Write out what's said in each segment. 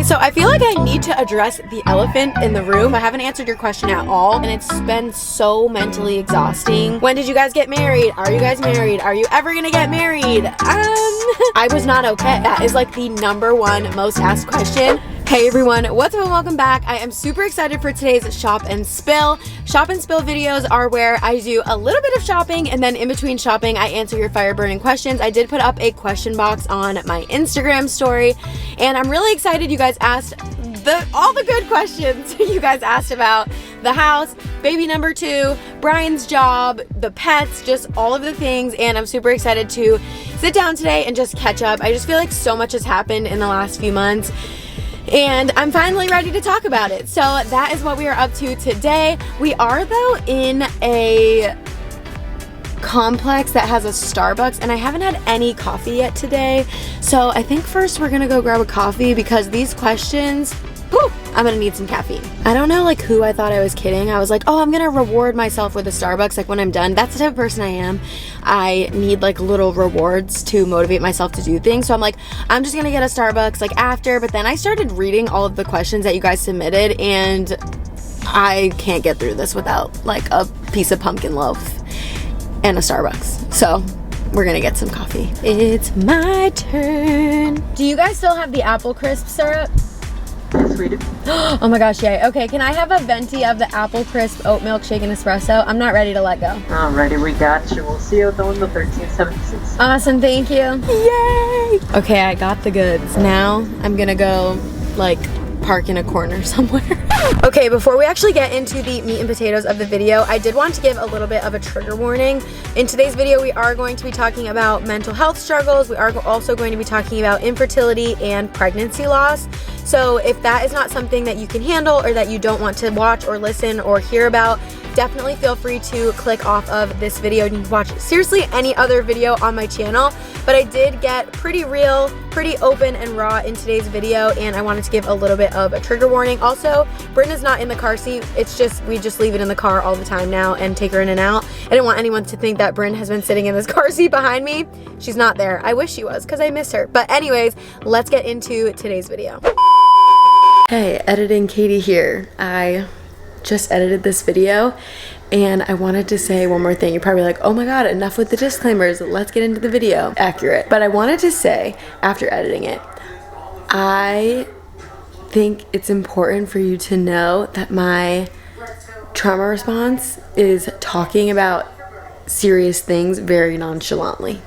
So I feel like I need to address the elephant in the room. I haven't answered your question at all, and it's been so mentally exhausting. When did you guys get married? Are you guys married? Are you ever gonna get married? I was not okay. That is like the #1 most asked question. Hey everyone, what's up and welcome back. I am super excited for today's shop and spill. Shop and spill videos are where I do a little bit of shopping, and then in between shopping I answer your fire burning questions. I did put up a question box on my Instagram story, and I'm really excited you guys asked all the good questions. You guys asked about the house, baby number 2, Brian's job, the pets, just all of the things, and I'm super excited to sit down today and just catch up. I just feel like so much has happened in the last few months, and I'm finally ready to talk about it. So that is what we are up to today. We are though in a complex that has a Starbucks, and I haven't had any coffee yet today. So I think first we're gonna go grab a coffee because these questions, whew, I'm gonna need some caffeine. I don't know like who I thought I was kidding. I was like, oh, I'm gonna reward myself with a Starbucks like when I'm done. That's the type of person I am. I need like little rewards to motivate myself to do things. So I'm like, I'm just gonna get a Starbucks like after, but then I started reading all of the questions that you guys submitted, and I can't get through this without like a piece of pumpkin loaf and a Starbucks. So we're gonna get some coffee. It's my turn. Do you guys still have the apple crisp syrup? Yes, we do. Oh my gosh, yay. Okay, can I have a venti of the apple crisp oat milk shaken espresso? I'm not ready to let go. Alrighty, we got you. We'll see you at the window 1376. Awesome, thank you. Yay! Okay, I got the goods. Now I'm gonna go like park in a corner somewhere. Okay, before we actually get into the meat and potatoes of the video, I did want to give a little bit of a trigger warning. In today's video, we are going to be talking about mental health struggles. We are also going to be talking about infertility and pregnancy loss. So if that is not something that you can handle or that you don't want to watch or listen or hear about, definitely feel free to click off of this video and watch seriously any other video on my channel. But I did get pretty real, pretty open and raw in today's video, and I wanted to give a little bit of a trigger warning. Also, Brynn is not in the car seat. It's just, we just leave it in the car all the time now and take her in and out. I didn't want anyone to think that Brynn has been sitting in this car seat behind me. She's not there. I wish she was because I miss her. But anyways, let's get into today's video. Hey, editing Katie here. I just edited this video and I wanted to say one more thing. You're probably like, oh my god, enough with the disclaimers, let's get into the video. Accurate. But I wanted to say, after editing it, I think it's important for you to know that my trauma response is talking about serious things very nonchalantly.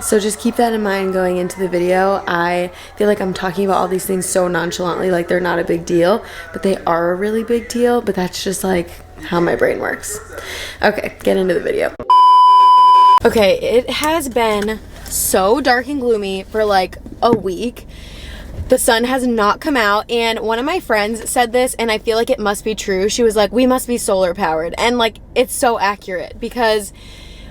So just keep that in mind going into the video. I feel like I'm talking about all these things so nonchalantly, like they're not a big deal, but they are a really big deal, but that's just like how my brain works. Okay, get into the video. Okay, it has been so dark and gloomy for like a week. The sun has not come out, and one of my friends said this, and I feel like it must be true. She was like, we must be solar powered, and like it's so accurate because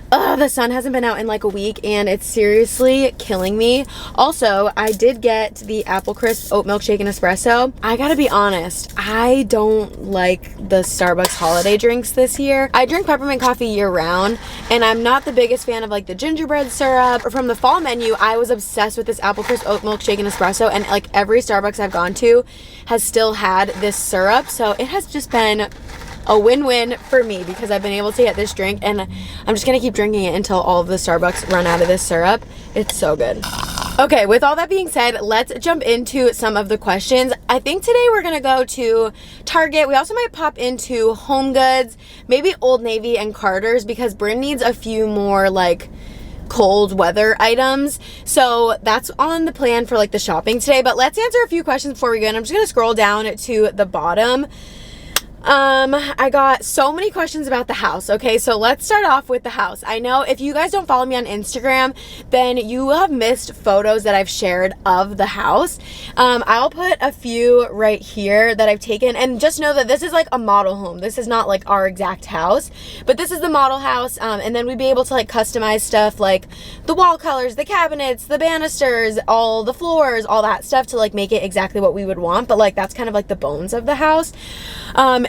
the sun hasn't been out in like a week and it's seriously killing me. Also, I did get the apple crisp oat milk shaken espresso. I gotta be honest, I don't like the Starbucks holiday drinks this year. I drink peppermint coffee year round, and I'm not the biggest fan of like the gingerbread syrup. From the fall menu, I was obsessed with this apple crisp oat milk shaken espresso, and like every Starbucks I've gone to has still had this syrup. So it has just been a win-win for me because I've been able to get this drink, and I'm just gonna keep drinking it until all of the Starbucks run out of this syrup. It's so good. Okay, with all that being said, let's jump into some of the questions. I think today we're gonna go to Target. We also might pop into HomeGoods, maybe Old Navy and Carter's, because Brynn needs a few more like cold weather items. So that's on the plan for like the shopping today. But let's answer a few questions before we go, and I'm just gonna scroll down to the bottom. I got so many questions about the house. Okay, so let's start off with the house. I know if you guys don't follow me on Instagram, then you will have missed photos that I've shared of the house. I'll put a few right here that I've taken, and just know that this is like a model home. This is not like our exact house, but this is the model house, and then we'd be able to like customize stuff like the wall colors, the cabinets, the banisters, all the floors, all that stuff to like make it exactly what we would want. But like that's kind of like the bones of the house.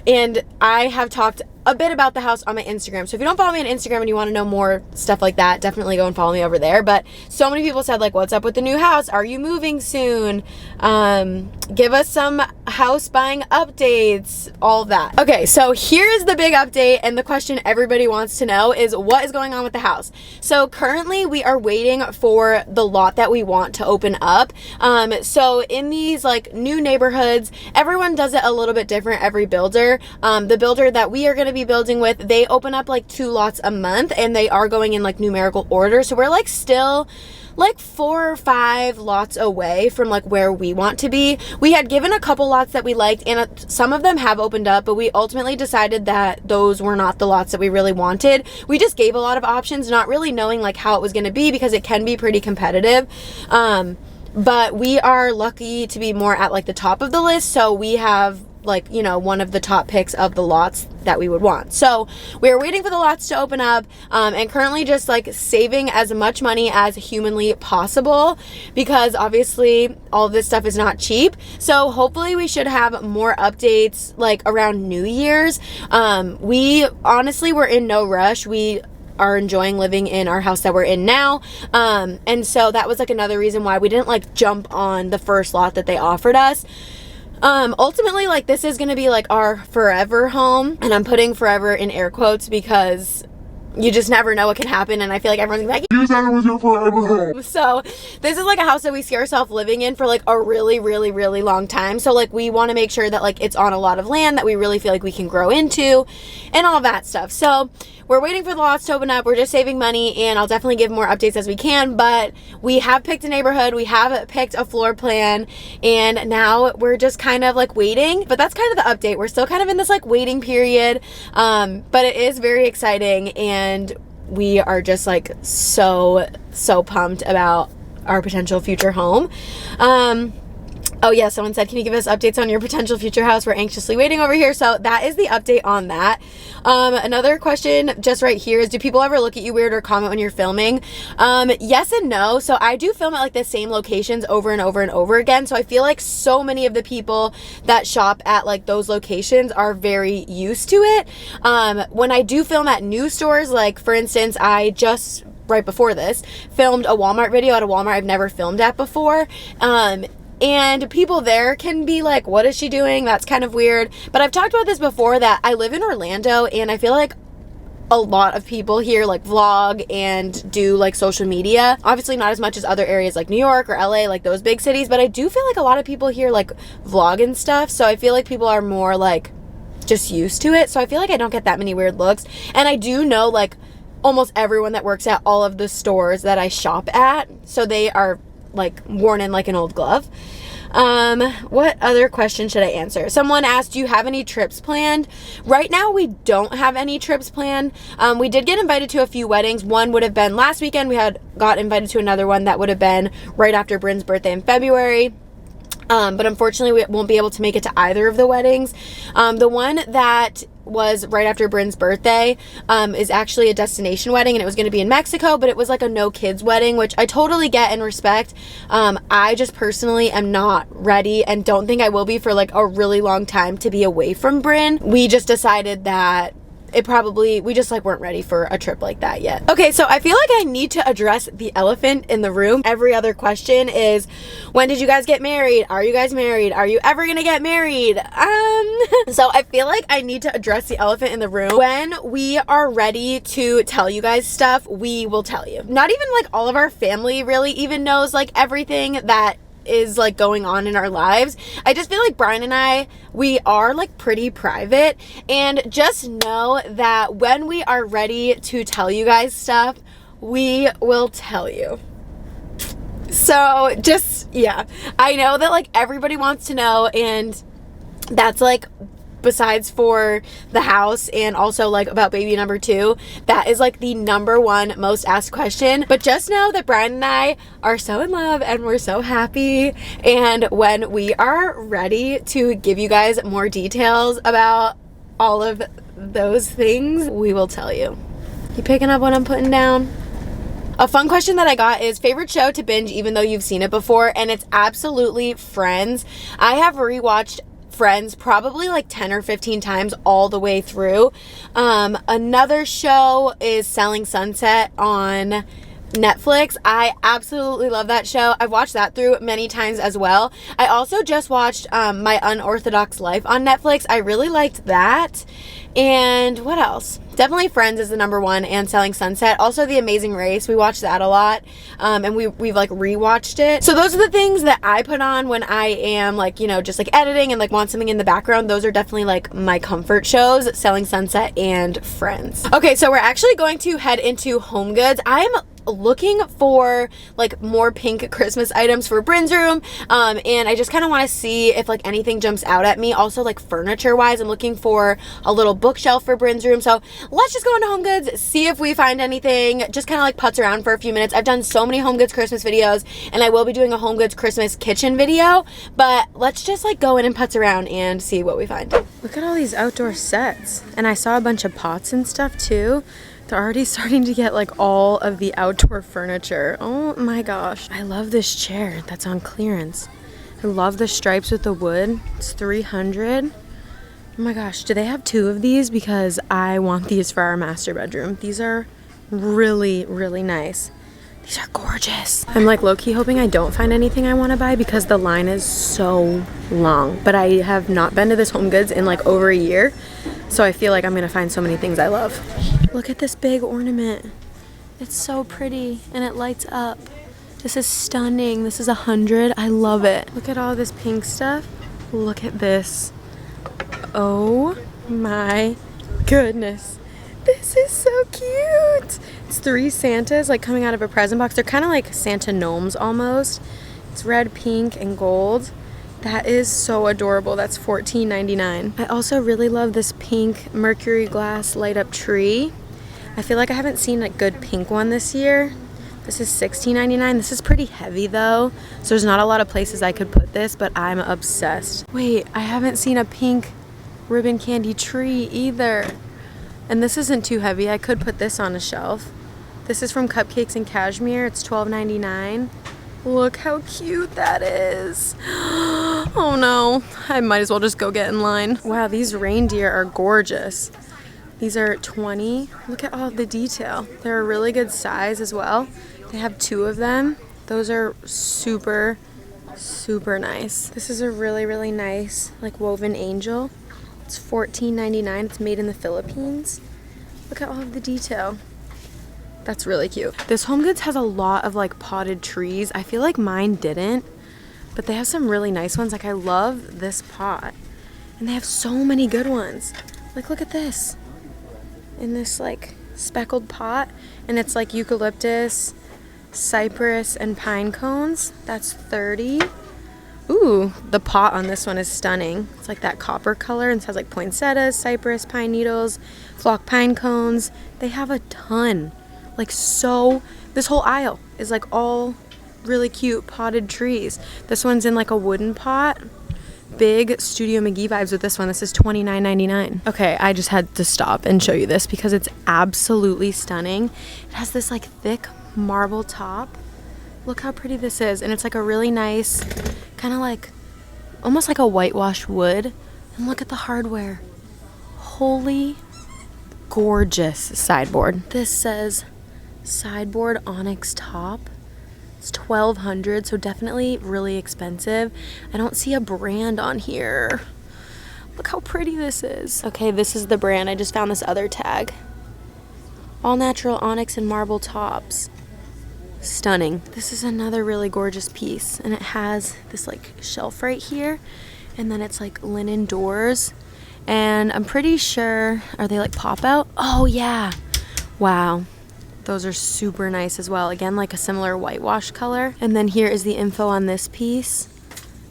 And I have talked a bit about the house on my Instagram. So if you don't follow me on Instagram and you want to know more stuff like that, definitely go and follow me over there. But so many people said, like, what's up with the new house? Are you moving soon? Give us some house buying updates, all of that. Okay, so here's the big update, and the question everybody wants to know is what is going on with the house. So currently we are waiting for the lot that we want to open up. So in these like new neighborhoods, everyone does it a little bit different, every builder. The builder that we are going to be building with, they open up like 2 lots a month, and they are going in like numerical order. So we're like still like 4 or 5 lots away from like where we want to be. We had given a couple lots that we liked, and some of them have opened up, but we ultimately decided that those were not the lots that we really wanted. We just gave a lot of options, not really knowing like how it was going to be, because it can be pretty competitive. But we are lucky to be more at like the top of the list, so we have like, you know, one of the top picks of the lots that we would want. So we're waiting for the lots to open up, and currently just like saving as much money as humanly possible, because obviously all of this stuff is not cheap. So hopefully we should have more updates like around New Year's. We honestly were in no rush. We are enjoying living in our house that we're in now, and so that was like another reason why we didn't like jump on the first lot that they offered us. Ultimately, like, this is gonna be like our forever home, and I'm putting forever in air quotes because you just never know what can happen, and I feel like everyone's like, you said it was your forever home. So this is like a house that we see ourselves living in for like a really, really, really long time. So like we want to make sure that like it's on a lot of land that we really feel like we can grow into and all that stuff. So we're waiting for the lots to open up. We're just saving money, and I'll definitely give more updates as we can, but we have picked a neighborhood, we have picked a floor plan, and now we're just kind of like waiting. But that's kind of the update. We're still kind of in this like waiting period, but it is very exciting, and we are just like so pumped about our potential future home. Oh yeah, someone said, can you give us updates on your potential future house? We're anxiously waiting over here. So that is the update on that. Another question just right here is, do people ever look at you weird or comment when you're filming? Yes and no. So I do film at like the same locations over and over and over again. So I feel like so many of the people that shop at like those locations are very used to it. When I do film at new stores, like for instance, I just right before this filmed a Walmart video at a Walmart I've never filmed at before. And people there can be like, what is she doing? That's kind of weird. But I've talked about this before, that I live in Orlando, and I feel like a lot of people here like vlog and do like social media. Obviously not as much as other areas like New York or LA, like those big cities, but I do feel like a lot of people here like vlog and stuff. So I feel like people are more like just used to it. So I feel like I don't get that many weird looks. And I do know like almost everyone that works at all of the stores that I shop at. So they are like worn in like an old glove. What other question should I answer? Someone asked, do you have any trips planned? Right now we don't have any trips planned. We did get invited to a few weddings. One would have been last weekend. We had got invited to another one that would have been right after Brynn's birthday in February. But unfortunately we won't be able to make it to either of the weddings. The one that was right after Brynn's birthday is actually a destination wedding, and it was going to be in Mexico, but it was like a no kids wedding, which I totally get and respect. I just personally am not ready, and don't think I will be for like a really long time, to be away from Brynn. We just decided that we just like weren't ready for a trip like that yet. Okay, so I feel like I need to address the elephant in the room. Every other question is, when did you guys get married? Are you guys married? Are you ever gonna get married? So I feel like I need to address the elephant in the room. When we are ready to tell you guys stuff, we will tell you. Not even like all of our family really even knows like everything that is like going on in our lives. I just feel like Brynn and I, we are like pretty private, and just know that when we are ready to tell you guys stuff, we will tell you. So just, yeah, I know that like everybody wants to know, and that's like, besides for the house and also like about baby number 2, that is like the number 1 most asked question. But just know that Brynn and I are so in love, and we're so happy, and when we are ready to give you guys more details about all of those things, we will tell you. You picking up what I'm putting down? A fun question that I got is, favorite show to binge even though you've seen it before, and it's absolutely Friends. I have rewatched Friends probably like 10 or 15 times all the way through. Another show is Selling Sunset on Netflix. I absolutely love that show. I've watched that through many times as well. I also just watched My Unorthodox Life on Netflix. I really liked that. And what else? Definitely Friends is the number one, and Selling Sunset. Also The Amazing Race. We watched that a lot. And we've like rewatched it. So those are the things that I put on when I am like, you know, just like editing and like want something in the background. Those are definitely like my comfort shows, Selling Sunset and Friends. Okay, so we're actually going to head into HomeGoods. I'm looking for like more pink Christmas items for Brynn's room, and I just kind of want to see if like anything jumps out at me. Also like furniture wise, I'm looking for a little bookshelf for Brynn's room. So let's just go into HomeGoods, see if we find anything, just kind of like putz around for a few minutes. I've done so many HomeGoods Christmas videos, and I will be doing a HomeGoods Christmas kitchen video, but let's just like go in and putz around and see what we find. Look at all these outdoor sets, and I saw a bunch of pots and stuff too. They're already starting to get like all of the outdoor furniture. Oh my gosh. I love this chair that's on clearance. I love the stripes with the wood. It's $300. Oh my gosh. Do they have two of these? Because I want these for our master bedroom. These are really, really nice. These are gorgeous. I'm like low-key hoping I don't find anything I want to buy because the line is so long. But I have not been to this HomeGoods in like over a year. So I feel like I'm gonna find so many things I love. Look at this big ornament. It's so pretty and it lights up. This is stunning. This is $100. I love it. Look at all this pink stuff. Look at this. Oh my goodness. This is so cute. It's 3 Santas like coming out of a present box. They're kind of like Santa gnomes almost. It's red, pink, and gold. That is so adorable. That's $14.99. I also really love this pink mercury glass light up tree. I feel like I haven't seen a good pink one this year. This is $16.99. This is pretty heavy though, so there's not a lot of places I could put this, but I'm obsessed. Wait, I haven't seen a pink ribbon candy tree either. And this isn't too heavy. I could put this on a shelf. This is from Cupcakes and Cashmere. It's $12.99. Look how cute that is. Oh no, I might as well just go get in line. Wow, these reindeer are gorgeous. These are $20. Look at all the detail. They're a really good size as well. They have 2 of them. Those are super, super nice. This is a really, really nice like woven angel. It's $14.99. It's made in the Philippines. Look at all of the detail. That's really cute. This HomeGoods has a lot of like potted trees. I feel like mine didn't, but they have some really nice ones. Like I love this pot, and they have so many good ones. Like look at this, in this like speckled pot, and it's like eucalyptus, cypress, and pine cones. That's $30. Ooh, the pot on this one is stunning. It's like that copper color, and it has like poinsettias, cypress, pine needles, flock pine cones. They have a ton. Like so, this whole aisle is like all really cute potted trees. This one's in like a wooden pot. Big Studio McGee vibes with this one. This is $29.99. Okay, I just had to stop and show you this because it's absolutely stunning. It has this like thick marble top. Look how pretty this is. And it's like a really nice, kind of like, almost like a whitewashed wood. And look at the hardware. Holy gorgeous sideboard. This says sideboard onyx top. It's $1,200, so definitely really expensive. I don't see a brand on here. Look how pretty this is. Okay, this is the brand. I just found this other tag. All natural onyx and marble tops. Stunning. This is another really gorgeous piece, and it has this like shelf right here, and then it's like linen doors, and I'm pretty sure, are they like pop out? Oh yeah. Wow. Those are super nice as well. Again, like a similar whitewash color. And then here is the info on this piece.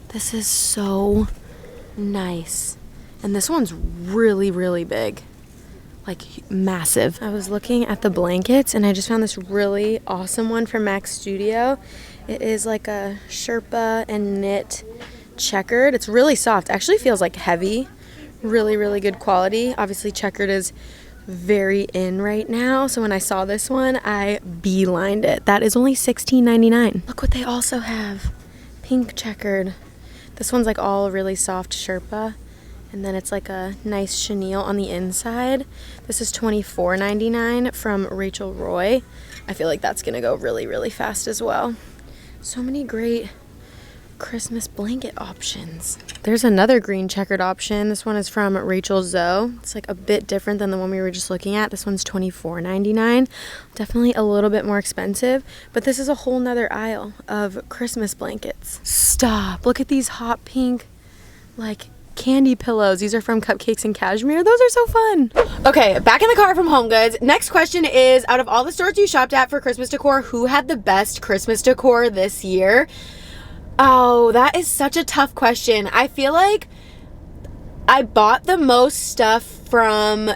This is so nice. And this one's really, really big. Like massive. I was looking at the blankets and I just found this really awesome one from Max Studio. It is like a Sherpa and knit checkered. It's really soft. Actually feels like heavy. Really, really good quality. Obviously checkered is very in right now, so when I saw this one I beelined it. That is only $16.99. Look what they also have. Pink checkered. This one's like all really soft Sherpa. And then it's like a nice chenille on the inside. This is $24.99 from Rachel Roy. I feel like that's gonna go really, really fast as well. So many great Christmas blanket options. There's another green checkered option. This one is from Rachel Zoe. It's like a bit different than the one we were just looking at. This one's $24.99. Definitely a little bit more expensive, but this is a whole nother aisle of Christmas blankets. Stop, look at these hot pink, like, candy pillows. These are from Cupcakes and Cashmere. Those are so fun. Okay, back in the car from HomeGoods. Next question is, out of all the stores you shopped at for Christmas decor, who had the best Christmas decor this year? Oh, that is such a tough question. I feel like I bought the most stuff from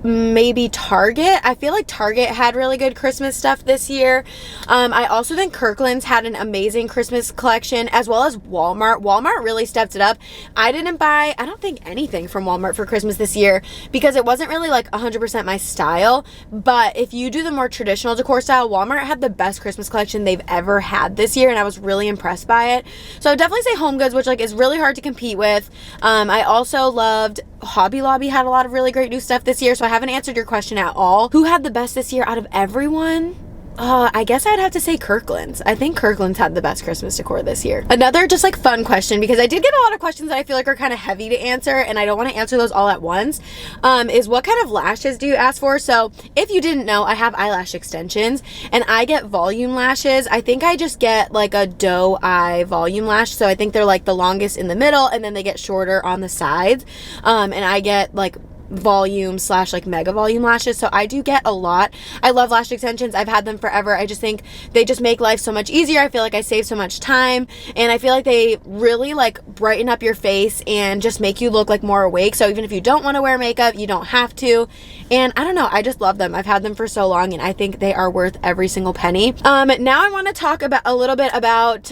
maybe Target. I feel like Target had really good Christmas stuff this year. I also think Kirkland's had an amazing Christmas collection, as well as Walmart. Walmart really stepped it up. I didn't buy, I don't think, anything from Walmart for Christmas this year because it wasn't really like 100% my style. But if you do the more traditional decor style, Walmart had the best Christmas collection they've ever had this year, and I was really impressed by it. So I would definitely say HomeGoods, which like is really hard to compete with. I also loved Hobby Lobby, had a lot of really great new stuff this year, so I haven't answered your question at all. Who had the best this year out of everyone? I guess I'd have to say Kirkland's. I think Kirkland's had the best Christmas decor this year. Another just like fun question, because I did get a lot of questions that I feel like are kind of heavy to answer, and I don't want to answer those all at once, is what kind of lashes do you ask for? So if you didn't know, I have eyelash extensions, and I get volume lashes. I think I just get like a doe eye volume lash, so I think they're like the longest in the middle, and then they get shorter on the sides, and I get like volume / like mega volume lashes. So I do get a lot. I love lash extensions. I've had them forever. I just think they just make life so much easier. I feel like I save so much time, and I feel like they really like brighten up your face and just make you look like more awake. So even if you don't want to wear makeup, you don't have to. And I don't know, I just love them. I've had them for so long, and I think they are worth every single penny. Now I want to talk about a little bit about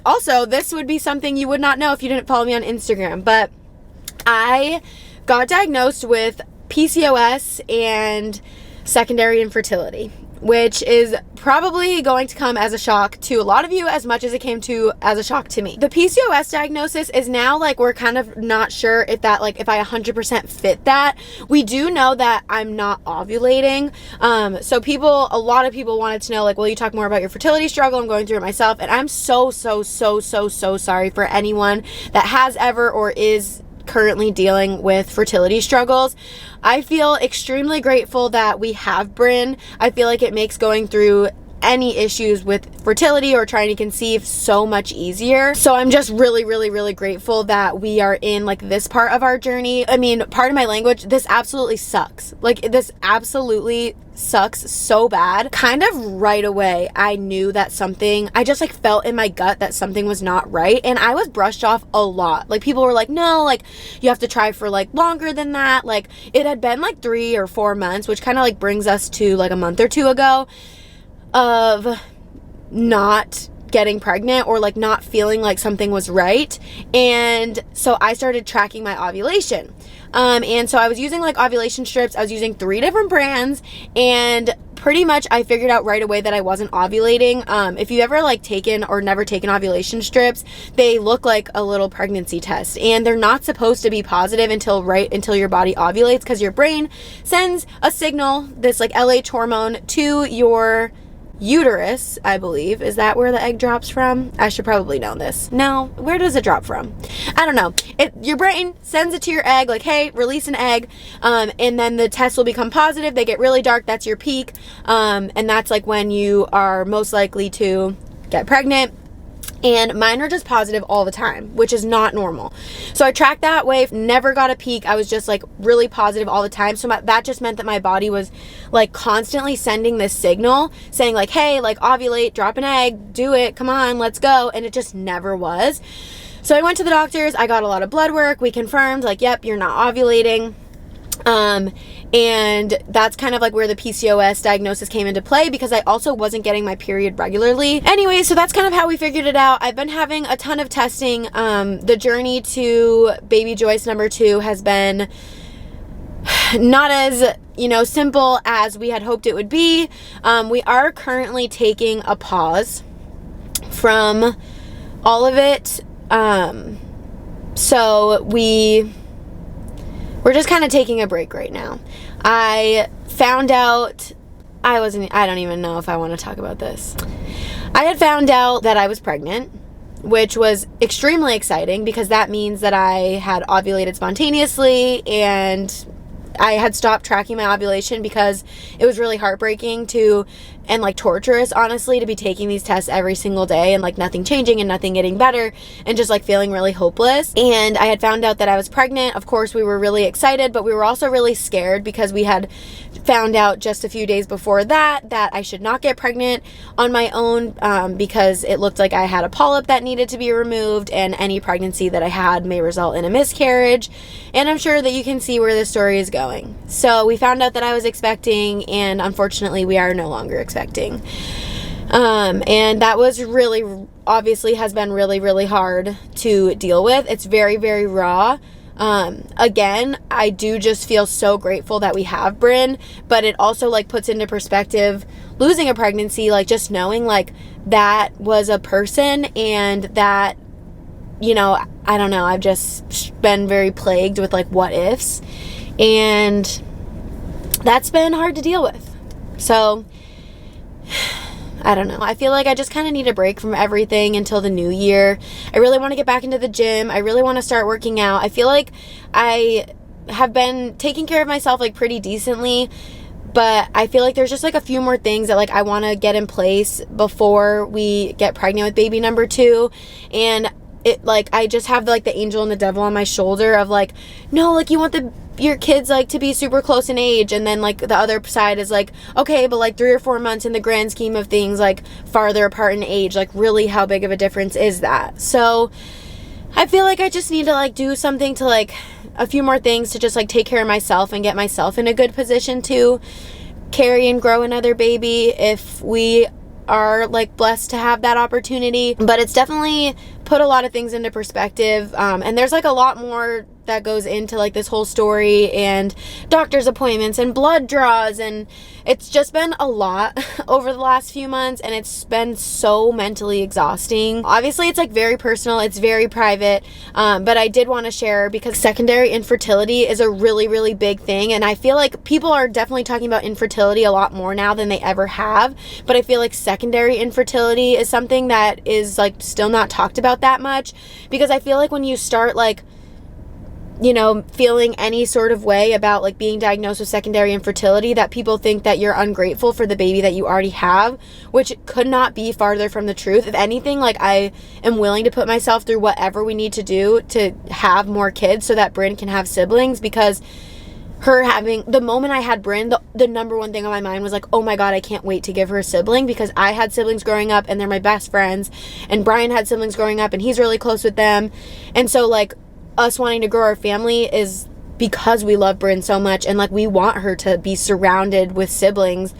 also, this would be something you would not know if you didn't follow me on Instagram, but I got diagnosed with PCOS and secondary infertility, which is probably going to come as a shock to a lot of you as much as it came to as a shock to me. The PCOS diagnosis is now like, we're kind of not sure if that, like, if I 100% fit that. We do know that I'm not ovulating. So a lot of people wanted to know, like, will you talk more about your fertility struggle? I'm going through it myself, and I'm so sorry for anyone that has ever or is currently dealing with fertility struggles. I feel extremely grateful that we have Brynn. I feel like it makes going through any issues with fertility or trying to conceive so much easier. So I'm just really grateful that we are in like this part of our journey. I mean, pardon my language, this absolutely sucks. Like, this absolutely sucks so bad. Kind of right away, I knew that I just like felt in my gut that something was not right, and I was brushed off a lot. Like, people were like, no, like, you have to try for like longer than that. Like, it had been like 3 or 4 months, which kind of like brings us to like a month or two ago of not getting pregnant or like not feeling like something was right. And so I started tracking my ovulation. And so I was using like ovulation strips. I was using 3 different brands, and pretty much I figured out right away that I wasn't ovulating. If you ever like taken or never taken ovulation strips, they look like a little pregnancy test, and they're not supposed to be positive until your body ovulates, because your brain sends a signal, this like LH hormone, to your uterus, I believe. Is that where the egg drops from? I should probably know this. No, where does it drop from? I don't know. Your brain sends it to your egg, like, hey, release an egg, and then the test will become positive. They get really dark. That's your peak, and that's like when you are most likely to get pregnant. And mine are just positive all the time, which is not normal. So I tracked that way, never got a peak. I was just like really positive all the time. So that just meant that my body was like constantly sending this signal saying like, hey, like, ovulate, drop an egg, do it, come on, let's go. And it just never was. So I went to the doctors. I got a lot of blood work. We confirmed like, yep, you're not ovulating. And that's kind of like where the PCOS diagnosis came into play, because I also wasn't getting my period regularly. Anyway, so that's kind of how we figured it out. I've been having a ton of testing. The journey to baby Joyce number 2 has been not as, simple as we had hoped it would be. We are currently taking a pause from all of it. So we're just kind of taking a break right now. I found out, I don't even know if I want to talk about this. I had found out that I was pregnant, which was extremely exciting because that means that I had ovulated spontaneously, and I had stopped tracking my ovulation because it was really heartbreaking and like torturous, honestly, to be taking these tests every single day and like nothing changing and nothing getting better and just like feeling really hopeless. And I had found out that I was pregnant. Of course, we were really excited, but we were also really scared because we had found out just a few days before that I should not get pregnant on my own because it looked like I had a polyp that needed to be removed, and any pregnancy that I had may result in a miscarriage. And I'm sure that you can see where this story is going. So we found out that I was expecting, and unfortunately we are no longer expecting. And that was really, obviously has been really, really hard to deal with. It's very, very raw. Again, I do just feel so grateful that we have Brynn, but it also like puts into perspective losing a pregnancy, like just knowing like that was a person, and that, you know, I don't know, I've just been very plagued with like what ifs, and that's been hard to deal with. So I don't know. I feel like I just kind of need a break from everything until the new year. I really want to get back into the gym. I really want to start working out. I feel like I have been taking care of myself like pretty decently, but I feel like there's just like a few more things that like I want to get in place before we get pregnant with baby number 2. And it like, I just have like the angel and the devil on my shoulder of like, no, like you want your kids like to be super close in age, and then like the other side is like, okay, but like 3 or 4 months in the grand scheme of things, like farther apart in age, like really how big of a difference is that? So I feel like I just need to like do something to like a few more things to just like take care of myself and get myself in a good position to carry and grow another baby if we are like blessed to have that opportunity. But it's definitely put a lot of things into perspective, and there's like a lot more that goes into like this whole story, and doctor's appointments and blood draws, and it's just been a lot over the last few months, and it's been so mentally exhausting. Obviously it's like very personal, it's very private, but I did want to share because secondary infertility is a really, really big thing, and I feel like people are definitely talking about infertility a lot more now than they ever have, but I feel like secondary infertility is something that is like still not talked about that much, because I feel like when you start like, you know, feeling any sort of way about like being diagnosed with secondary infertility, that people think that you're ungrateful for the baby that you already have, which could not be farther from the truth. If anything, like I am willing to put myself through whatever we need to do to have more kids so that Brynn can have siblings, because the moment I had Brynn, the number one thing on my mind was like, oh my God, I can't wait to give her a sibling, because I had siblings growing up and they're my best friends, and Brian had siblings growing up and he's really close with them. And so like us wanting to grow our family is because we love Brynn so much, and like we want her to be surrounded with siblings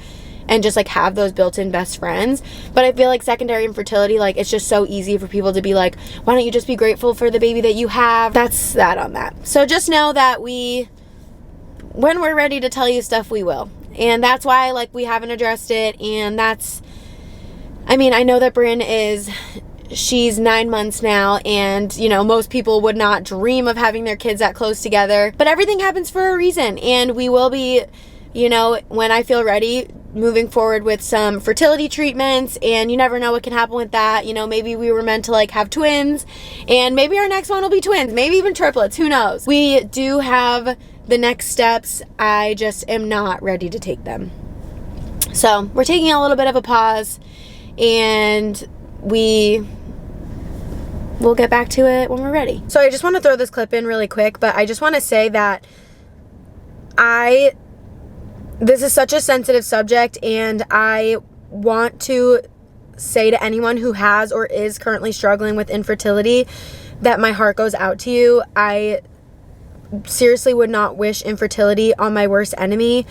and just like have those built-in best friends. But I feel like secondary infertility, like it's just so easy for people to be like, why don't you just be grateful for the baby that you have? That's that on that. So just know that when we're ready to tell you stuff, we will. And that's why like we haven't addressed it. And I know that she's 9 months now, and you know, most people would not dream of having their kids that close together, but everything happens for a reason, and we will be, you know, when I feel ready, moving forward with some fertility treatments. And you never know what can happen with that. You know, maybe we were meant to like have twins, and maybe our next one will be twins, maybe even triplets, who knows. We do have the next steps, I just am not ready to take them. So we're taking a little bit of a pause, and we'll get back to it when we're ready. So I just want to throw this clip in really quick, but I just want to say that this is such a sensitive subject, and I want to say to anyone who has or is currently struggling with infertility that my heart goes out to you. I seriously would not wish infertility on my worst enemy,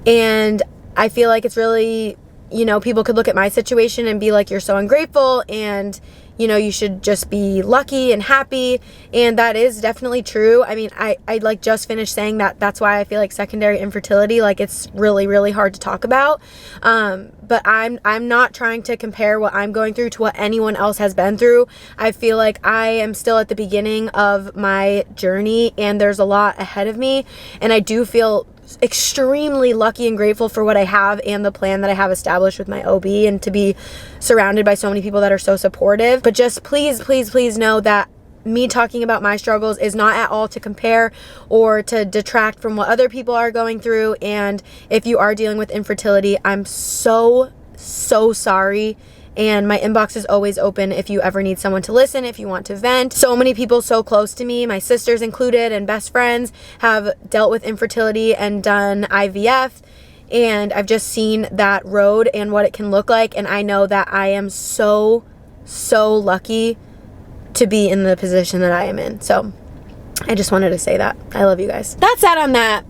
and I feel like it's really you know, people could look at my situation and be like, you're so ungrateful and, you know, you should just be lucky and happy. And that is definitely true. I mean, I like just finished saying that that's why I feel like secondary infertility, like it's really, really hard to talk about. But I'm not trying to compare what I'm going through to what anyone else has been through. I feel like I am still at the beginning of my journey and there's a lot ahead of me. And I do feel extremely lucky and grateful for what I have and the plan that I have established with my OB, and to be surrounded by so many people that are so supportive. But just please, please, please know that me talking about my struggles is not at all to compare or to detract from what other people are going through. And if you are dealing with infertility, I'm so sorry. And my inbox is always open if you ever need someone to listen, if you want to vent. So many people so close to me, my sisters included and best friends, have dealt with infertility and done IVF. And I've just seen that road and what it can look like. And I know that I am so lucky to be in the position that I am in. So I just wanted to say that. I love you guys. That's that on that.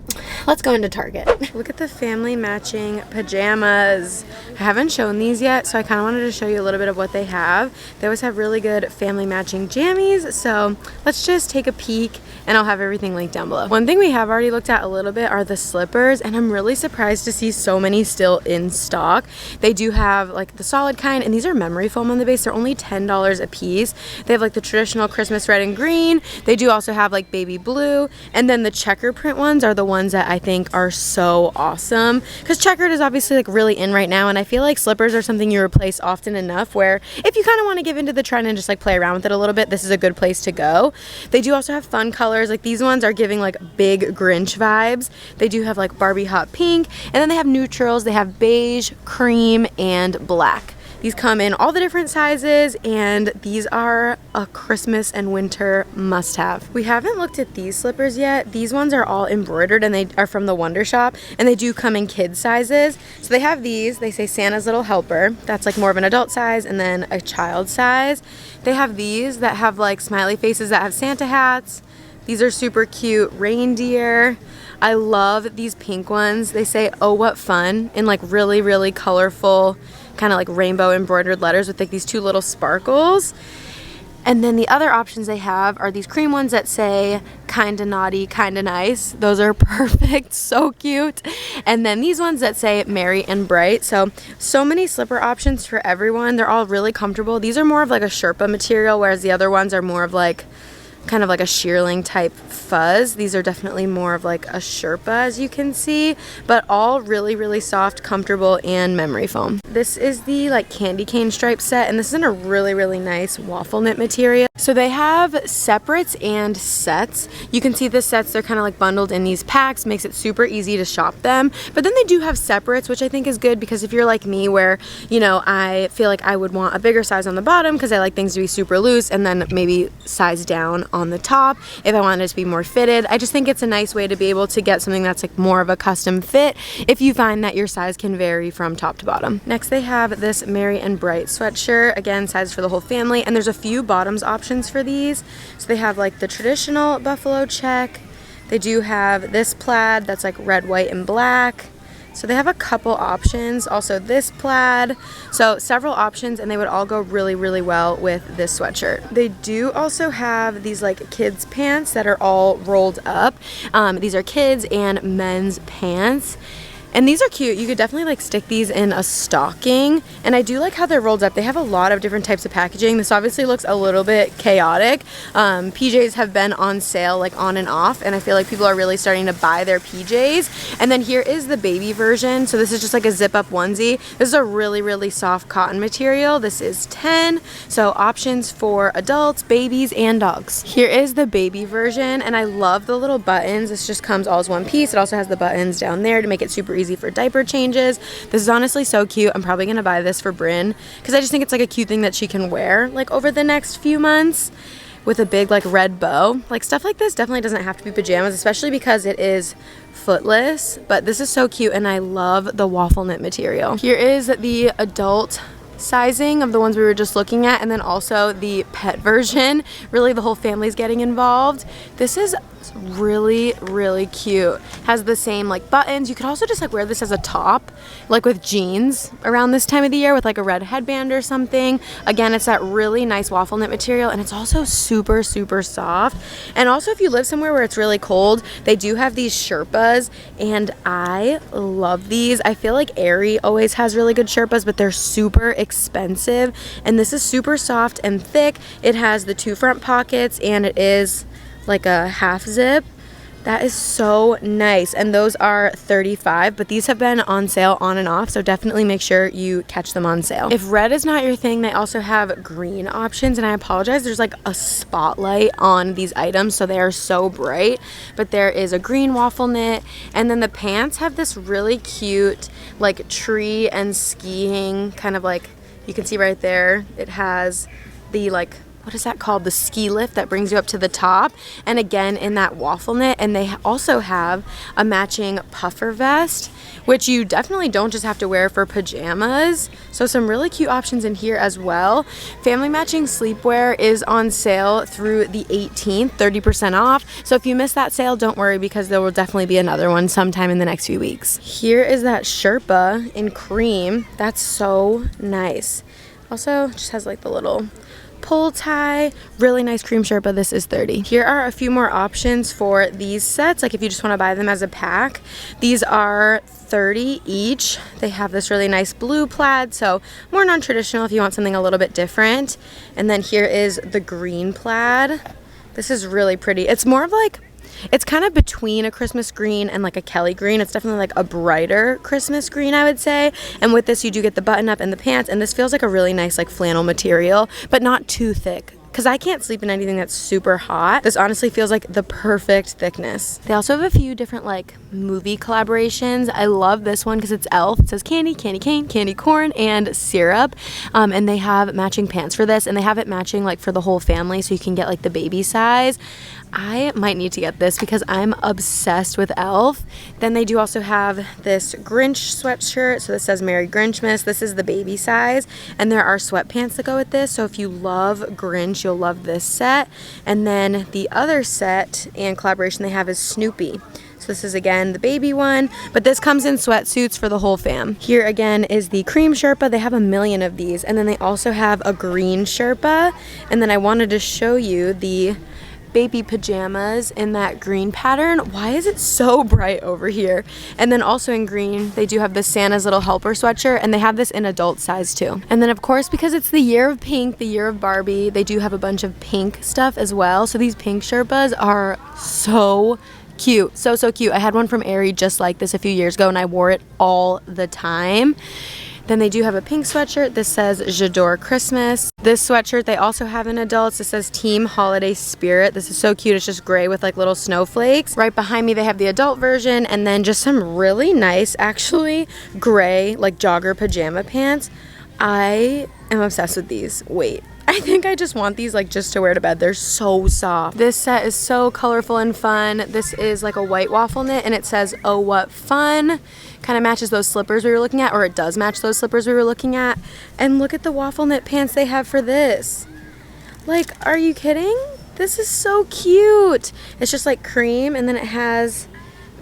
Let's go into Target. Look at the family matching pajamas. I haven't shown these yet, so I kind of wanted to show you a little bit of what they have. They always have really good family matching jammies, so let's just take a peek and I'll have everything linked down below. One thing we have already looked at a little bit are the slippers, and I'm really surprised to see so many still in stock. They do have like the solid kind, and these are memory foam on the base. They're only $10 a piece. They have like the traditional Christmas red and green. They do also have like baby blue, and then the checker print ones are the ones that I think are so awesome, because checkered is obviously like really in right now, and I feel like slippers are something you replace often enough where if you kind of want to give into the trend and just like play around with it a little bit, this is a good place to go. They do also have fun colors. Like these ones are giving like big Grinch vibes. They do have like Barbie hot pink, and then they have neutrals. They have beige, cream, and black. These come in all the different sizes, and these are a Christmas and winter must-have. We haven't looked at these slippers yet. These ones are all embroidered, and they are from the Wonder Shop, and they do come in kid sizes. So they have these. They say Santa's Little Helper. That's like more of an adult size, and then a child size. They have these that have like smiley faces that have Santa hats. These are super cute. Reindeer. I love these pink ones. They say, "Oh, what fun," in like really, really colorful, kind of like rainbow embroidered letters with like these two little sparkles. And then the other options they have are these cream ones that say kinda naughty, kinda nice. Those are perfect, so cute. And then these ones that say merry and bright. So many slipper options for everyone. They're all really comfortable. These are more of like a Sherpa material, whereas the other ones are more of like kind of like a shearling type fuzz. These are definitely more of like a Sherpa, as you can see, but all really, really soft, comfortable, and memory foam. This is the like candy cane stripe set, and this is in a really, really nice waffle knit material. So they have separates and sets. You can see the sets, they're kind of like bundled in these packs, makes it super easy to shop them. But then they do have separates, which I think is good, because if you're like me where, you know, I feel like I would want a bigger size on the bottom because I like things to be super loose, and then maybe size down on the top if I wanted it to be more fitted. I just think it's a nice way to be able to get something that's like more of a custom fit if you find that your size can vary from top to bottom. Next they have this Merry and Bright sweatshirt, again sizes for the whole family, and there's a few bottoms options for these. So they have like the traditional buffalo check. They do have this plaid that's like red, white, and black. So they have a couple options. Also this plaid. So several options, and they would all go really, really well with this sweatshirt. They do also have these like kids pants that are all rolled up. These are kids and men's pants. And these are cute. You could definitely like stick these in a stocking. And I do like how they're rolled up. They have a lot of different types of packaging. This obviously looks a little bit chaotic. PJs have been on sale like on and off, and I feel like people are really starting to buy their PJs. And then here is the baby version. So this is just like a zip up onesie. This is a really, really soft cotton material. This is 10. So options for adults, babies, and dogs. Here is the baby version, and I love the little buttons. This just comes all as one piece. It also has the buttons down there to make it super easy for diaper changes. This is honestly so cute. I'm probably gonna buy this for Brynn because I just think it's like a cute thing that she can wear like over the next few months with a big like red bow. Like stuff like this definitely doesn't have to be pajamas, especially because it is footless, but this is so cute, and I love the waffle knit material. Here is the adult sizing of the ones we were just looking at, and then also the pet version. Really, the whole family's getting involved. This is really, really cute. Has the same like buttons. You could also just like wear this as a top, like with jeans around this time of the year with like a red headband or something. Again, it's that really nice waffle knit material, and it's also super, super soft. And also, if you live somewhere where it's really cold, they do have these Sherpas, and I love these. I feel like Aerie always has really good Sherpas, but they're super expensive, and this is super soft and thick. It has the 2 front pockets, and it is like a half zip. That is so nice, and those are $35, but these have been on sale on and off, so definitely make sure you catch them on sale. If red is not your thing, they also have green options, and I apologize, there's like a spotlight on these items, so they are so bright, but there is a green waffle knit, and then the pants have this really cute like tree and skiing kind of like, you can see right there, it has the like, what is that called? The ski lift that brings you up to the top. And again, in that waffle knit. And they also have a matching puffer vest, which you definitely don't just have to wear for pajamas. So some really cute options in here as well. Family matching sleepwear is on sale through the 18th, 30% off. So if you miss that sale, don't worry, because there will definitely be another one sometime in the next few weeks. Here is that Sherpa in cream. That's so nice. Also, just has like the little pull tie, really nice cream Sherpa. This is $30. Here are a few more options for these sets, like if you just want to buy them as a pack. These are $30 each. They have this really nice blue plaid, so more non-traditional if you want something a little bit different. And then here is the green plaid. This is really pretty. It's more of like, it's kind of between a Christmas green and like a Kelly green. It's definitely like a brighter Christmas green, I would say. And with this, you do get the button up and the pants, and this feels like a really nice like flannel material, but not too thick, because I can't sleep in anything that's super hot. This honestly feels like the perfect thickness. They also have a few different like movie collaborations. I love this one because it's Elf. It says candy, candy cane, candy corn, and syrup. And they have matching pants for this, and they have it matching like for the whole family, so you can get like the baby size. I might need to get this because I'm obsessed with Elf. Then they do also have this Grinch sweatshirt. So this says Merry Grinchmas. This is the baby size. And there are sweatpants that go with this. So if you love Grinch, you'll love this set. And then the other set and collaboration they have is Snoopy. So this is again the baby one, but this comes in sweatsuits for the whole fam. Here again is the cream Sherpa. They have a million of these. And then they also have a green Sherpa. And then I wanted to show you the baby pajamas in that green pattern. Why is it so bright over here? And then also in green, they do have the Santa's Little Helper sweatshirt, and they have this in adult size too. And then of course, because it's the year of pink, the year of Barbie, they do have a bunch of pink stuff as well. So these pink Sherpas are so cute. So cute. I had one from Aerie just like this a few years ago, and I wore it all the time. Then they do have a pink sweatshirt. This says J'adore Christmas. This sweatshirt they also have in adults. It says Team Holiday Spirit. This is so cute. It's just gray with like little snowflakes. Right behind me they have the adult version, and then just some really nice, actually gray like jogger pajama pants. I am obsessed with these. Wait. I think I just want these like just to wear to bed. They're so soft. This set is so colorful and fun. This is like a white waffle knit, and it says, oh, what fun. Kind of matches those slippers we were looking at, or it does match those slippers we were looking at. And look at the waffle knit pants they have for this. Like, are you kidding? This is so cute. It's just like cream, and then it has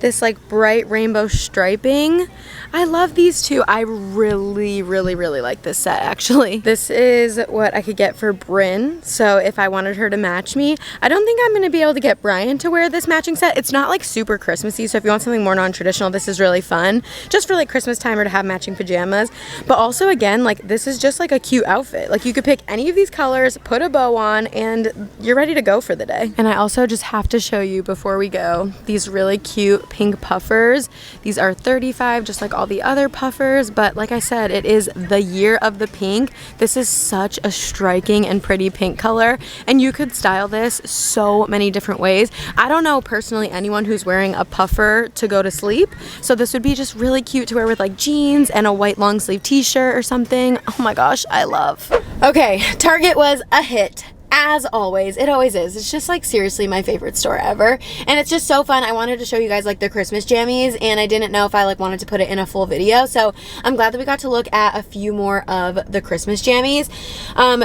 this like bright rainbow striping. I love these two. I really like this set actually. This is what I could get for Brynn. So if I wanted her to match me, I don't think I'm gonna be able to get Brian to wear this matching set. It's not like super Christmassy, so if you want something more non-traditional, this is really fun. Just for like Christmas time or to have matching pajamas. But also again, like this is just like a cute outfit. Like you could pick any of these colors, put a bow on, and you're ready to go for the day. And I also just have to show you before we go, these really cute pink puffers. These are $35, just like all the other puffers, but like I said, it is the year of the pink. This is such a striking and pretty pink color, and you could style this so many different ways. I don't know personally anyone who's wearing a puffer to go to sleep, so this would be just really cute to wear with like jeans and a white long sleeve t-shirt or something. Oh my gosh, I love. Okay, Target was a hit. as always, it always is. It's just like seriously my favorite store ever. And it's just so fun. I wanted to show you guys like the Christmas jammies, and I didn't know if I like wanted to put it in a full video. So I'm glad that we got to look at a few more of the Christmas jammies.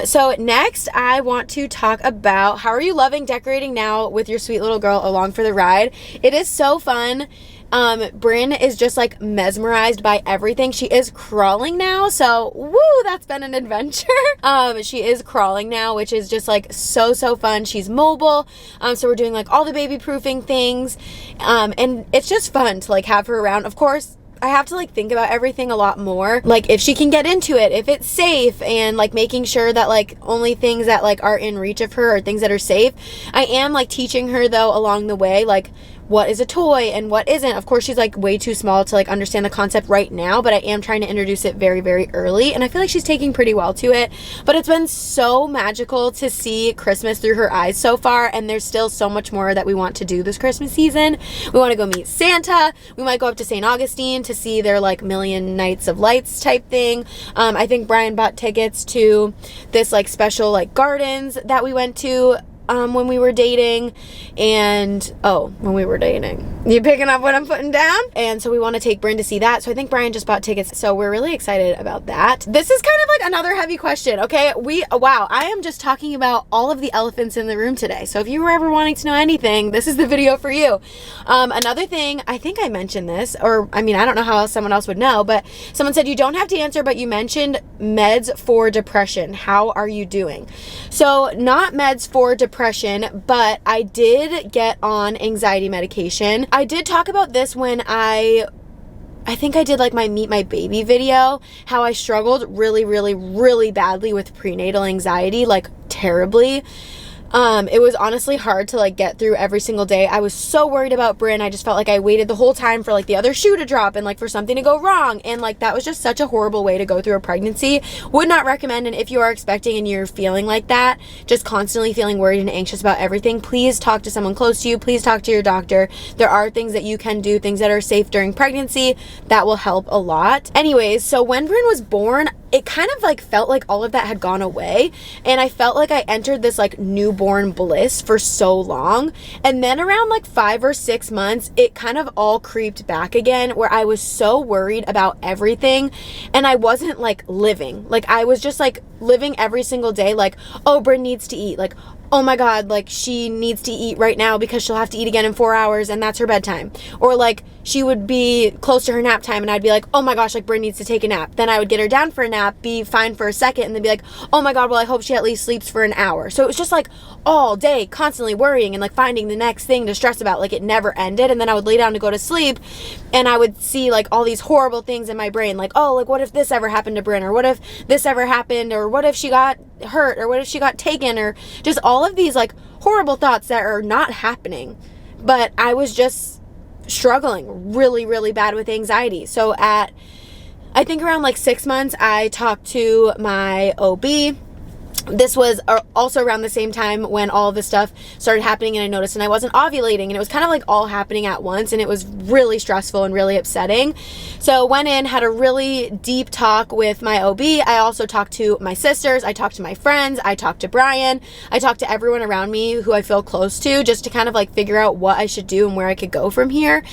So next I want to talk about how are you loving decorating now with your sweet little girl along for the ride. It is so fun. Brynn is just like mesmerized by everything. She is crawling now, so woo, that's been an adventure. She is crawling now, which is just like so fun. She's mobile, so we're doing like all the baby proofing things, and it's just fun to like have her around. Of course, I have to like think about everything a lot more, like if she can get into it, if it's safe, and like making sure that like only things that like are in reach of her are things that are safe. I am like teaching her though along the way, like what is a toy and what isn't. Of course, she's like way too small to like understand the concept right now, but I am trying to introduce it very early, and I feel like she's taking pretty well to it. But it's been so magical to see Christmas through her eyes so far, and there's still so much more that we want to do this Christmas season. We want to go meet Santa. We might go up to St. Augustine to see their like Million Nights of Lights type thing. I think Brian bought tickets to this like special like gardens that we went to when we were dating, and when we were dating. You picking up what I'm putting down? And so we want to take Brynn to see that. So I think Brian just bought tickets. So we're really excited about that. This is kind of like another heavy question, okay? Wow, I am just talking about all of the elephants in the room today. So if you were ever wanting to know anything, this is the video for you. Another thing, I think I mentioned this, or I mean, I don't know how else someone else would know, but someone said you don't have to answer, but you mentioned meds for depression. How are you doing? So not meds for depression, but I did get on anxiety medication. I did talk about this when I think I did like my Meet My Baby video, how I struggled really badly with prenatal anxiety, like terribly. It was honestly hard to like get through every single day. I was so worried about Brynn. I just felt like I waited the whole time for like the other shoe to drop and like for something to go wrong. And like that was just such a horrible way to go through a pregnancy. Would not recommend. And if you are expecting and you're feeling like that, just constantly feeling worried and anxious about everything, please talk to someone close to you. Please talk to your doctor. There are things that you can do, things that are safe during pregnancy that will help a lot. Anyways, so when Brynn was born, it kind of like felt like all of that had gone away, and I felt like I entered this like newborn bliss for so long, and then around like 5 or 6 months it kind of all creeped back again, where I was so worried about everything, and I wasn't like living, like I was just like living every single day like, oh, Brynn needs to eat, like, oh my god, like she needs to eat right now because she'll have to eat again in 4 hours and that's her bedtime. Or like she would be close to her nap time and I'd be like, oh my gosh, like Brynn needs to take a nap. Then I would get her down for a nap, be fine for a second, and then be like, oh my god, well I hope she at least sleeps for an hour. So it was just like all day constantly worrying and like finding the next thing to stress about. Like it never ended. And then I would lay down to go to sleep and I would see like all these horrible things in my brain, like, oh, like what if this ever happened to Brynn, or what if this ever happened, or what if she got hurt, or what if she got taken, or just all of these like horrible thoughts that are not happening. But I was just struggling really bad with anxiety. So at I think around like 6 months I talked to my OB. This was also around the same time when all of this stuff started happening, and I noticed and I wasn't ovulating, and it was kind of like all happening at once, and it was really stressful and really upsetting. So went in, had a really deep talk with my OB. I also talked to my sisters, I talked to my friends, I talked to Brian, I talked to everyone around me who I feel close to, just to kind of like figure out what I should do and where I could go from here.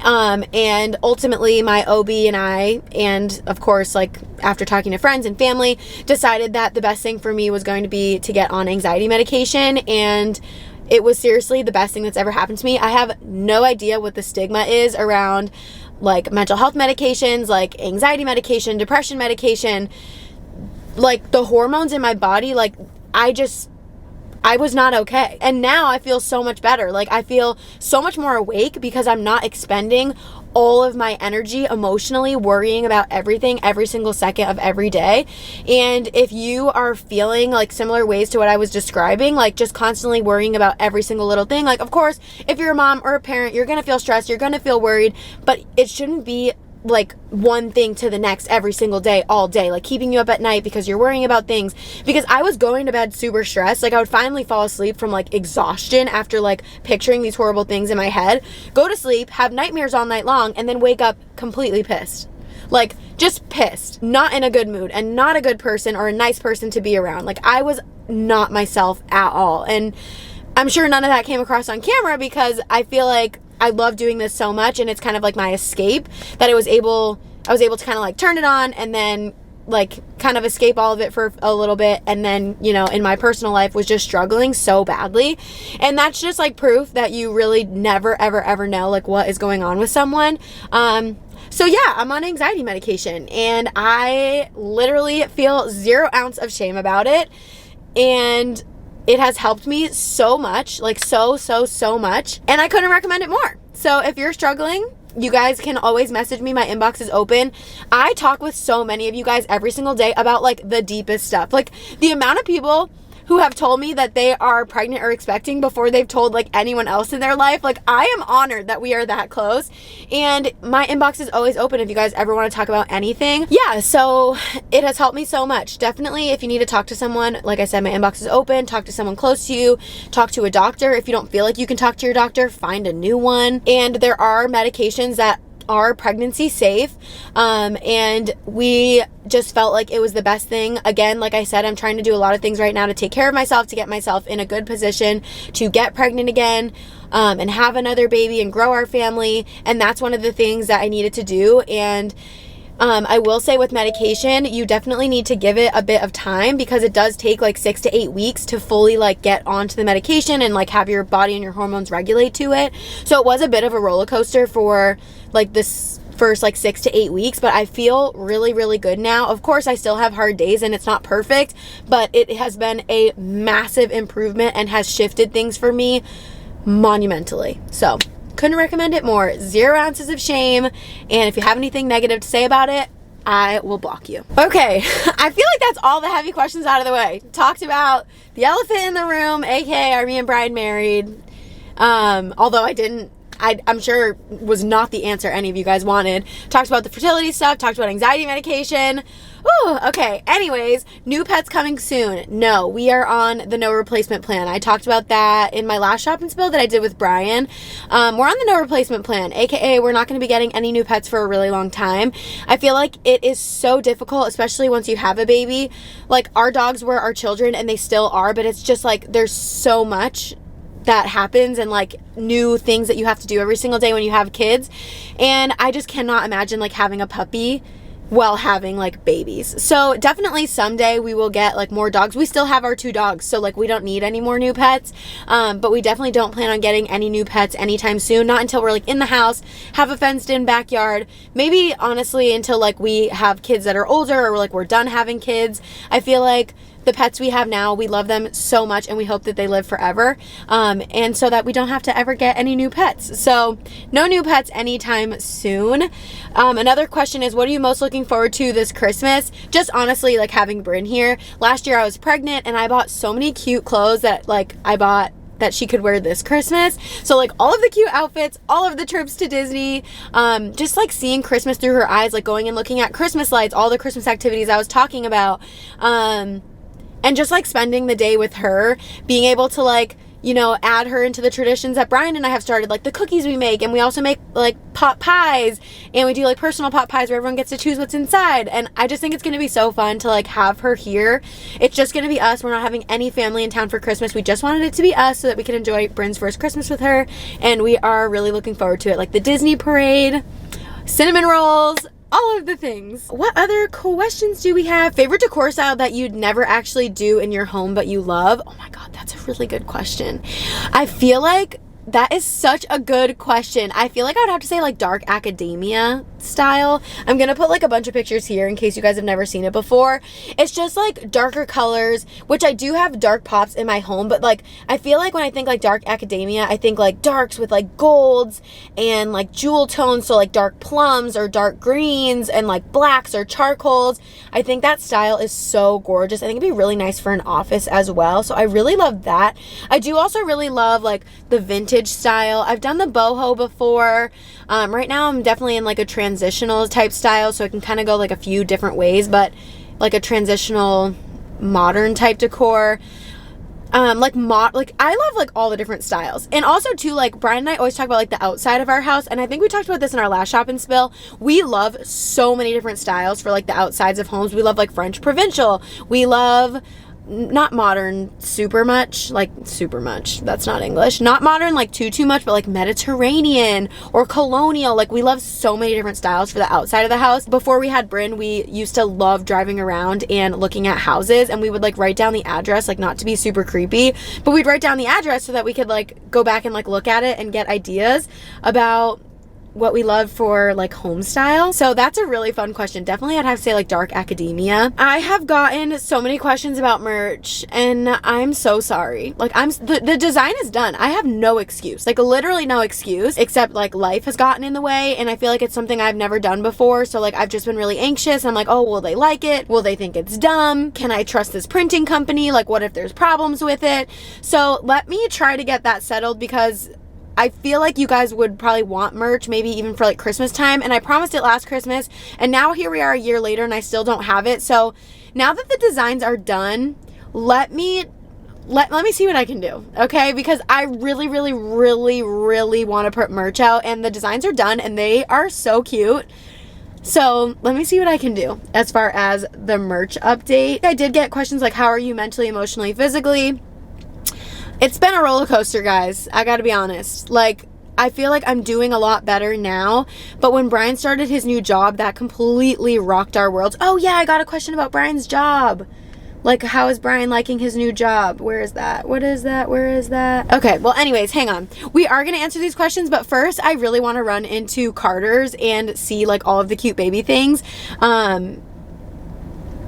And ultimately my OB and I, and of course like after talking to friends and family, decided that the best thing for me was going to be to get on anxiety medication, and it was seriously the best thing that's ever happened to me. I have no idea what the stigma is around like mental health medications, like anxiety medication, depression medication, like the hormones in my body. Like I was not okay, and now I feel so much better. Like I feel so much more awake because I'm not expending all of my energy emotionally worrying about everything every single second of every day. And if you are feeling like similar ways to what I was describing, like just constantly worrying about every single little thing, like of course if you're a mom or a parent, you're gonna feel stressed, you're gonna feel worried, but it shouldn't be like one thing to the next every single day, all day, like keeping you up at night because you're worrying about things. Because I was going to bed super stressed. Like I would finally fall asleep from like exhaustion after like picturing these horrible things in my head, go to sleep, have nightmares all night long, and then wake up completely pissed. Like, just pissed, not in a good mood, and not a good person or a nice person to be around. Like, I was not myself at all. And I'm sure none of that came across on camera because I feel like I love doing this so much, and it's kind of like my escape, that I was able to kind of like turn it on and then like kind of escape all of it for a little bit, and then, you know, in my personal life was just struggling so badly. And that's just like proof that you really never ever know like what is going on with someone. So yeah, I'm on anxiety medication, and I literally feel 0 ounce of shame about it, and it has helped me so much, like so much, and I couldn't recommend it more. So if you're struggling, you guys can always message me. My inbox is open. I talk with so many of you guys every single day about like the deepest stuff. Like the amount of people who have told me that they are pregnant or expecting before they've told like anyone else in their life. Like, I am honored that we are that close, and my inbox is always open if you guys ever want to talk about anything. Yeah, so it has helped me so much. Definitely, if you need to talk to someone, like I said, my inbox is open. Talk to someone close to you, talk to a doctor. If you don't feel like you can talk to your doctor, find a new one. And there are medications that are pregnancy safe, and we just felt like it was the best thing. Again, like I said, I'm trying to do a lot of things right now to take care of myself, to get myself in a good position to get pregnant again, and have another baby and grow our family. And that's one of the things that I needed to do. And I will say with medication, you definitely need to give it a bit of time, because it does take like 6 to 8 weeks to fully like get onto the medication and like have your body and your hormones regulate to it. So it was a bit of a roller coaster for like this first like 6 to 8 weeks, but I feel really good now. Of course, I still have hard days and it's not perfect, but it has been a massive improvement and has shifted things for me monumentally. So couldn't recommend it more. 0 ounces of shame. And if you have anything negative to say about it, I will block you. Okay, I feel like that's all the heavy questions out of the way. Talked about the elephant in the room, aka are me and Brian married? Although I'm sure was not the answer any of you guys wanted. Talked about the fertility stuff, talked about anxiety medication. Ooh, okay. Anyways, new pets coming soon. No, we are on the no replacement plan. I talked about that in my last shop and spill that I did with Brian. We're on the no replacement plan, aka we're not going to be getting any new pets for a really long time. I feel like it is so difficult, especially once you have a baby. Like, our dogs were our children, and they still are, but it's just like there's so much that happens, and like new things that you have to do every single day when you have kids. And I just cannot imagine like having a puppy while having like babies. So definitely someday we will get like more dogs. We still have our 2 dogs, so like we don't need any more new pets, but we definitely don't plan on getting any new pets anytime soon. Not until we're like in the house, have a fenced in backyard, maybe honestly until like we have kids that are older, or like we're done having kids. I feel like the pets we have now, we love them so much, and we hope that they live forever, and so that we don't have to ever get any new pets. So no new pets anytime soon. Another question is, what are you most looking forward to this Christmas? Just honestly, like having Brynn here. Last year I was pregnant, and I bought so many cute clothes that like I bought that she could wear this Christmas. So like all of the cute outfits, all of the trips to Disney, just like seeing Christmas through her eyes, like going and looking at Christmas lights, all the Christmas activities I was talking about, and just like spending the day with her, being able to like, you know, add her into the traditions that Brian and I have started, like the cookies we make, and we also make like pot pies, and we do like personal pot pies where everyone gets to choose what's inside. And I just think it's going to be so fun to like have her here. It's just going to be us. We're not having any family in town for Christmas. We just wanted it to be us so that we can enjoy Brynn's first Christmas with her, and we are really looking forward to it. Like the Disney parade, cinnamon rolls, all of the things. What other questions do we have? Favorite decor style that you'd never actually do in your home but you love? Oh my god, that's a really good question. I feel like that is such a good question. I feel like I would have to say like dark academia style. I'm gonna put like a bunch of pictures here in case you guys have never seen it before. It's just like darker colors, which I do have dark pops in my home, but like I feel like when I think like dark academia, I think like darks with like golds and like jewel tones, so like dark plums or dark greens and like blacks or charcoals. I think that style is so gorgeous. I think it'd be really nice for an office as well, so I really love that. I do also really love like the vintage style. I've done the boho before. Right now I'm definitely in like a transitional type style, so I can kind of go like a few different ways, but like a transitional modern type decor. like I love like all the different styles. And also too, like Brian and I always talk about like the outside of our house, and I think we talked about this in our last shop and spill. We love so many different styles for like the outsides of homes. We love like French provincial. We love not modern super much, that's not English, not modern like too much, but like Mediterranean or colonial. Like we love so many different styles for the outside of the house. Before we had Bryn, we used to love driving around and looking at houses, and we would like write down the address, like not to be super creepy, but we'd write down the address so that we could like go back and like look at it and get ideas about what we love for like home style. So that's a really fun question. Definitely I'd have to say like dark academia. I have gotten so many questions about merch, and I'm so sorry. Like the design is done. I have no excuse, like literally no excuse, except like life has gotten in the way, and I feel like it's something I've never done before. So like I've just been really anxious. I'm like, oh, will they like it? Will they think it's dumb? Can I trust this printing company? Like what if there's problems with it? So let me try to get that settled, because I feel like you guys would probably want merch, maybe even for like Christmas time. And I promised it last Christmas, and now here we are a year later and I still don't have it. So now that the designs are done, let me see what I can do, okay? Because I really want to put merch out, and the designs are done and they are so cute. So let me see what I can do as far as the merch update. I did get questions like, how are you mentally, emotionally, physically? It's been a roller coaster, guys. I gotta be honest. Like, I feel like I'm doing a lot better now, but when Brian started his new job, that completely rocked our worlds. Oh yeah, I got a question about Brian's job. Like, how is Brian liking his new job? Where is that? What is that? Where is that? Okay, well anyways, hang on. We are gonna answer these questions, but first I really wanna run into Carter's and see like all of the cute baby things.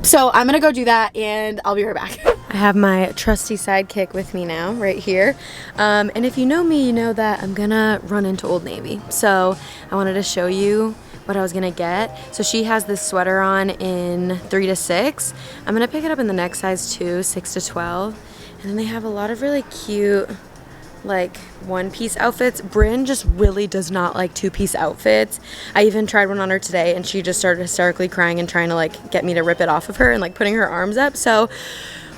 So I'm gonna go do that and I'll be right back. I have my trusty sidekick with me now, right here. And if you know me, you know that I'm gonna run into Old Navy. So I wanted to show you what I was gonna get. So she has this sweater on in 3 to 6. I'm gonna pick it up in the next size too, 6 to 12. And then they have a lot of really cute like one-piece outfits. Brynn just really does not like two-piece outfits. I even tried one on her today and she just started hysterically crying and trying to like get me to rip it off of her and like putting her arms up. So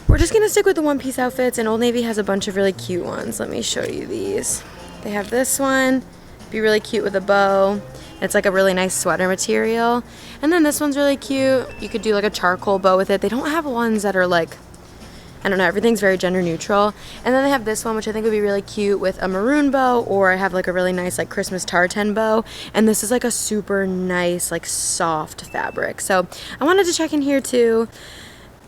we're just gonna stick with the one-piece outfits, and Old Navy has a bunch of really cute ones. Let me show you these. They have this one, be really cute with a bow. It's like a really nice sweater material. And then this one's really cute. You could do like a charcoal bow with it. They don't have ones that are like, I don't know, everything's very gender neutral. And then they have this one, which I think would be really cute with a maroon bow, or I have like a really nice like Christmas tartan bow. And this is like a super nice like soft fabric. So I wanted to check in here too,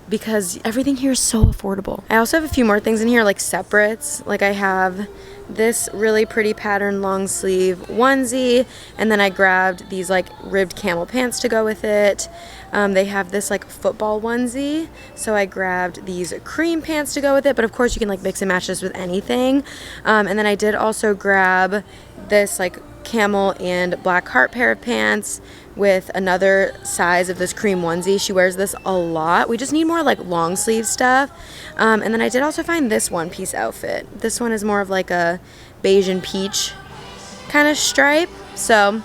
because everything here is so affordable. I also have a few more things in here like separates. Like I have this really pretty pattern long sleeve onesie, and then I grabbed these like ribbed camel pants to go with it. They have this like football onesie, so I grabbed these cream pants to go with it, but of course you can like mix and match this with anything. And then I did also grab this like camel and black heart pair of pants with another size of this cream onesie. She wears this a lot. We just need more like long sleeve stuff. And then I did also find this one piece outfit. This one is more of like a beige and peach kind of stripe. So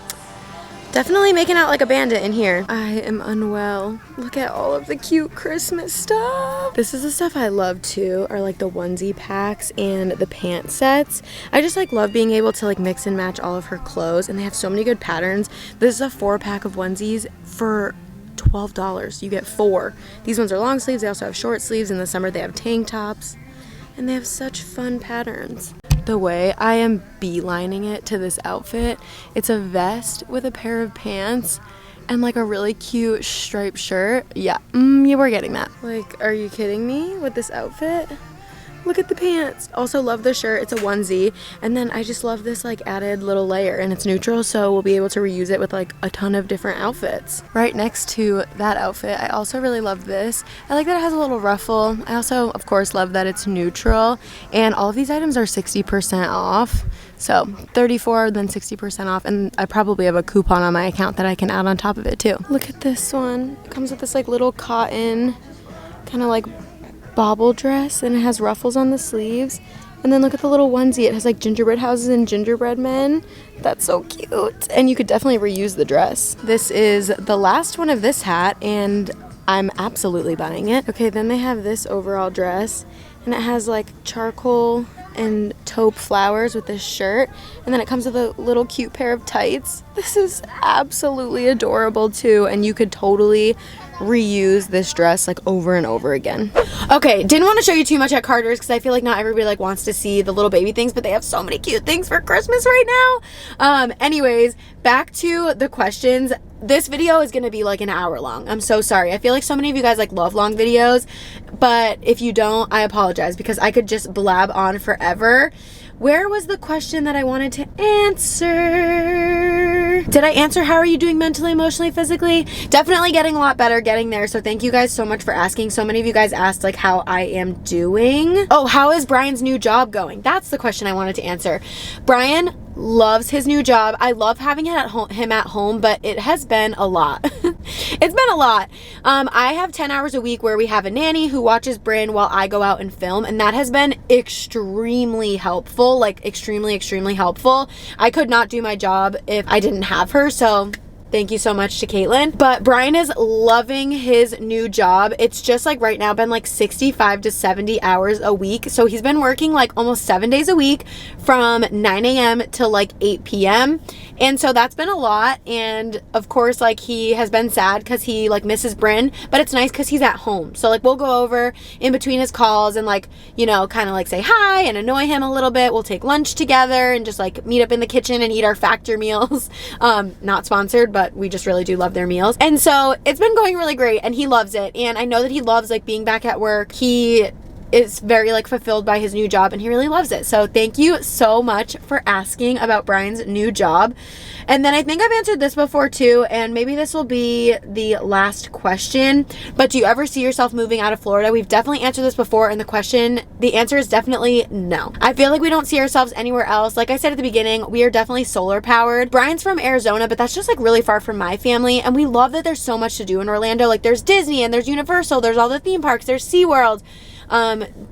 definitely making out like a bandit in here. I am unwell. Look at all of the cute Christmas stuff. This is the stuff I love too, are like the onesie packs and the pant sets. I just like love being able to like mix and match all of her clothes, and they have so many good patterns. This is a 4-pack of onesies for $12. You get 4. These ones are long sleeves. They also have short sleeves. In the summer they have tank tops, and they have such fun patterns. The way I am beelining it to this outfit, it's a vest with a pair of pants and like a really cute striped shirt. Yeah, you were getting that. Like, are you kidding me with this outfit? Look at the pants. Also love the shirt. It's a onesie. And then I just love this like added little layer, and it's neutral, so we'll be able to reuse it with like a ton of different outfits. Right next to that outfit, I also really love this. I like that it has a little ruffle. I also, of course, love that it's neutral. And all of these items are 60% off. So 34, then 60% off. And I probably have a coupon on my account that I can add on top of it too. Look at this one. It comes with this like little cotton kind of like bobble dress, and it has ruffles on the sleeves. And then look at the little onesie. It has like gingerbread houses and gingerbread men. That's so cute. And you could definitely reuse the dress. This is the last one of this hat, and I'm absolutely buying it. Okay, then they have this overall dress, and it has like charcoal and taupe flowers with this shirt, and then it comes with a little cute pair of tights. This is absolutely adorable too, and you could totally reuse this dress like over and over again. Okay, didn't want to show you too much at Carter's because I feel like not everybody like wants to see the little baby things, but they have so many cute things for Christmas right now. Anyways, back to the questions. This video is gonna be like an hour long. I'm so sorry. I feel like so many of you guys like love long videos, but if you don't, I apologize because I could just blab on forever. Where was the question that I wanted to answer? Did I answer how are you doing mentally, emotionally, physically? Definitely getting a lot better, getting there. So thank you guys so much for asking. So many of you guys asked like how I am doing. Oh, how is Brian's new job going? That's the question I wanted to answer. Brian loves his new job. I love having him at home, but it has been a lot. It's been a lot. I have 10 hours a week where we have a nanny who watches Brynn while I go out and film, and that has been extremely helpful, like extremely helpful. I could not do my job if I didn't have her, so thank you so much to Caitlin. But Brian is loving his new job. It's just like right now been like 65 to 70 hours a week. So he's been working like almost 7 days a week from 9 a.m. to like 8 p.m. And so that's been a lot. And of course, like he has been sad because he like misses Brynn, but it's nice because he's at home. So like we'll go over in between his calls and like, you know, kind of like say hi and annoy him a little bit. We'll take lunch together and just like meet up in the kitchen and eat our Factor meals. Not sponsored, but we just really do love their meals. And so it's been going really great and he loves it. And I know that he loves like being back at work. He is very like fulfilled by his new job and he really loves it. So thank you so much for asking about Brian's new job. And then I think I've answered this before too, and maybe this will be the last question, but do you ever see yourself moving out of Florida? We've definitely answered this before, and the answer is definitely no. I feel like we don't see ourselves anywhere else. Like I said at the beginning, we are definitely solar powered. Brian's from Arizona, but that's just like really far from my family, and we love that there's so much to do in Orlando. Like there's Disney and there's Universal, there's all the theme parks, there's SeaWorld.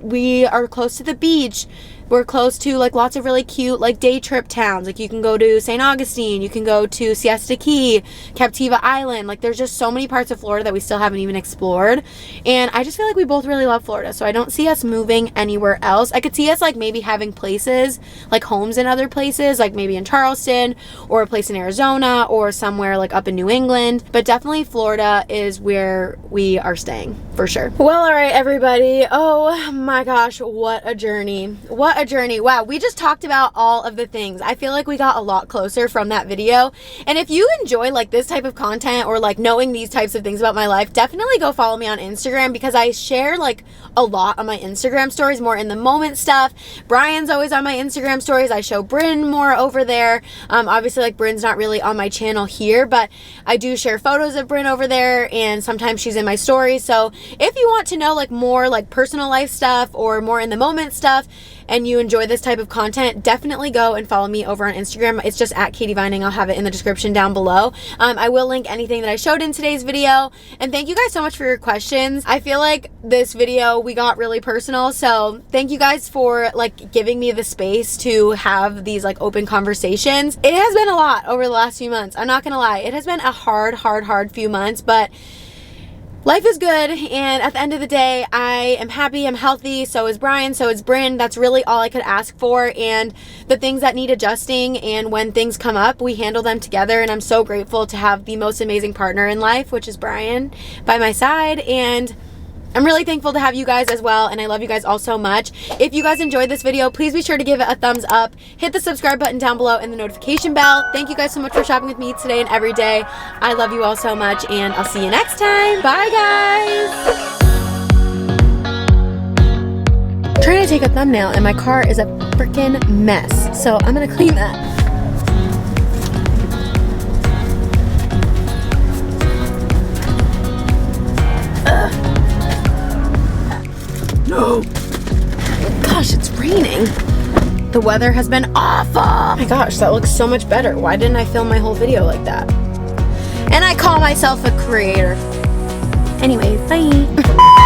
We are close to the beach. We're close to like lots of really cute like day trip towns. Like you can go to St. Augustine, you can go to Siesta Key, Captiva Island. Like there's just so many parts of Florida that we still haven't even explored. And I just feel like we both really love Florida. So I don't see us moving anywhere else. I could see us like maybe having places, like homes in other places, like maybe in Charleston or a place in Arizona or somewhere like up in New England. But definitely Florida is where we are staying for sure. Well, all right, everybody. Oh my gosh, what a journey. What a journey. Wow, we just talked about all of the things. I feel like we got a lot closer from that video. And if you enjoy like this type of content or like knowing these types of things about my life, definitely go follow me on Instagram because I share like a lot on my Instagram stories, more in the moment stuff. Brian's always on my Instagram stories. I show Brynn more over there. Obviously like Brynn's not really on my channel here, but I do share photos of Brynn over there and sometimes she's in my stories. So if you want to know like more like personal life stuff or more in the moment stuff, and you enjoy this type of content, definitely go and follow me over on Instagram. It's just at Katie Vining. I'll have it in the description down below. I will link anything that I showed in today's video. And thank you guys so much for your questions. I feel like this video, we got really personal. So thank you guys for like giving me the space to have these like open conversations. It has been a lot over the last few months. I'm not gonna lie. It has been a hard few months, but life is good, and at the end of the day, I am happy, I'm healthy, so is Brian, so is Brynn. That's really all I could ask for, and the things that need adjusting, and when things come up, we handle them together, and I'm so grateful to have the most amazing partner in life, which is Brian, by my side, and I'm really thankful to have you guys as well, and I love you guys all so much. If you guys enjoyed this video, please be sure to give it a thumbs up, hit the subscribe button down below and the notification bell. Thank you guys so much for shopping with me today and every day. I love you all so much, and I'll see you next time. Bye, guys! I'm trying to take a thumbnail, and my car is a freaking mess, so I'm gonna clean that. No. Gosh, it's raining. The weather has been awful. Oh my gosh, that looks so much better. Why didn't I film my whole video like that? And I call myself a creator. Anyways, bye.